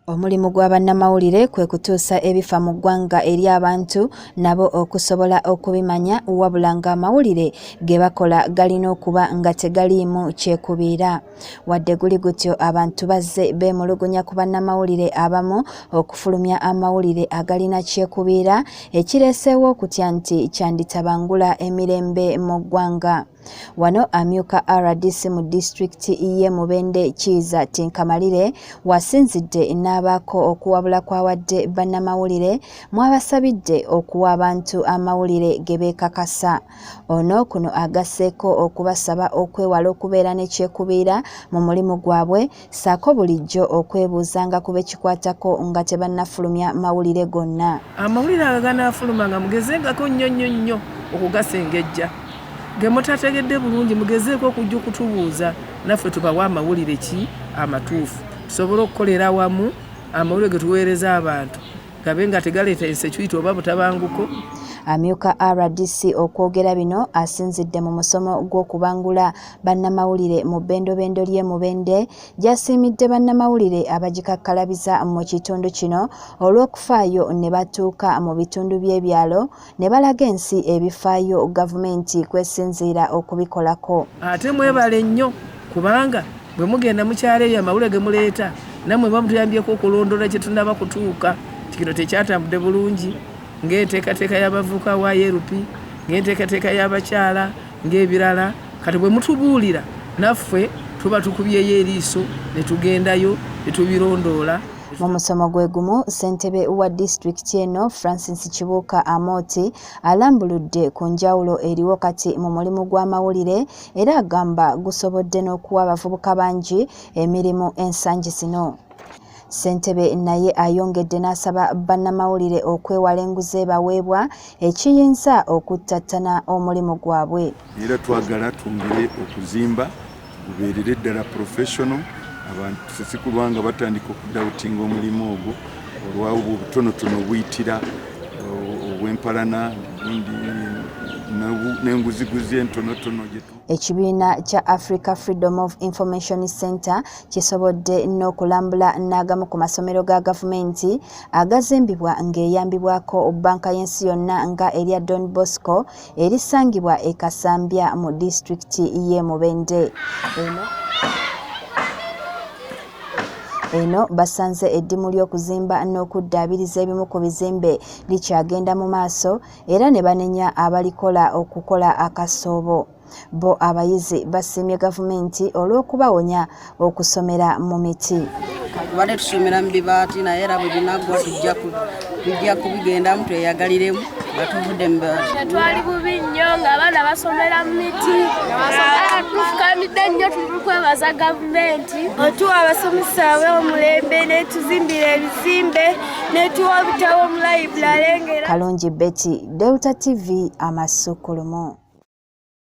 Omulimu gwa bannamawulire kwe kutuusa ebifa mu ggwanga eri abantu nabo okusobola okubimanya wabula nga amawulire ge bakola galina okuba nga tegaliimu kyekubiira. Wadde guli gutyo abantu bazze beemulugunya ku bannamawulire abamu okufulumya amawulire agalina kyekubiira ekireeseewo okutya nti kyanditabangula emirembe mu ggwanga. Wano amyuka RDC mu disitulikiti y'e Mubende Kiiza Tinkamalire wasinzidde n'abaako okuwabula kwawadde bannamawulire mwabasabidde okuwa abantu amawulire ge beekakasa. Ono kuno agasseeko okubasaba okwewala okubeera n'ekyekubiira mu mulimu gwabwe ssaako bulijjo okwebuuzanga ku bekikwatako nga tebannafulumya mawulire gonna. Amawulire aganaafuluma nga mugezengako nnyo okugasengejja. Gemutategedde bulungi mugezeeko okujja okutubuuza naffe tubawa amawulire ki amatuufu tusobole okukolera wamu amawulire ge tuweereza abantu gabe nga tegaleeta insecurity oba butabanguko. Amyuka RDC okwogera bino asinzidde mu musomo gw'okubangula bannamawulire mu bbendobendo ly'e Mubende gy'asiimidde bannamawulire abagikakkalabiza mu kitundu kino olw'okufaayo ne batuuka mu bitundu by'ebyalo ne balaga ensi ebifaayo gavumenti kwesinziira okubikolako. Ate mwebale nnyo kubanga bwe mugenda mukyalo eyo amawulire ge muleeta nammwe bamutuyambyeko okulondoola kye tunaba kutuuka kino tekyatambudde bulungi ng'enteekateeka y'abavubuka wa YLP ng'enteekateeka y'abakyala ng'ebirala kati bwe mutubuulira naffe tuba tukubyeyo eriiso ne tugendayo ne tubirondoola. Mu musomo gwe gumu ssentebe wa disitulikiti eno Francis Kibuuka Amoti alambuludde ku njawulo eriwo kati mu mulimu gw'amawulire era agamba gusobodde n'okuwa abavubuka bangi emirimu ensangi zino. Ssentebe naye ayongedde n'asaba bannamawulire okwewala enguzi ebaweebwa ekiyinza okuttattana omulimu gwabwe. Era twagala twongere okuzimba gubeerere ddala professional abantu si kulwanga batandika okudawutinga omulimu ogwo olwawo obutonotono buyitira obw'empalana n'enguziguzi entonotono gyetu. Ekibiina kya Africa Freedom of Information Center kisobodde n'okulambula n'agamu ku masomero ga gavumenti agazimbibwa ng'eyambibwako bbanka y'ensi yonna nga erya Don Bosco erisangibwa e Kasambya mu disitulikiti y'e Mubende. Eno basanze eddimu ly'okuzimba n'okuddaabiriza ebimu ku bizimbe likyagenda mu maaso era ne banenya abalikola okukola akasoobo. Bo abayizi basiimye gavumenti olw'okubawonya okusomera mu miti. Tubadde tusomera mu bibaati naye era bwe binaggwa tujja kubigendamu tweyagaliremu batuvudde mu bibaati. Twali bubi nnyo ng'abaana basomera mu miti. Tufukamidde nnyo tulukwebaza gavumenti otuwa abasomesa omulembe n'etuzimbira ebizimbe n'etuwa obutabo mu layibulale. Kalungi Betty, Delta TV, Amasukulumu.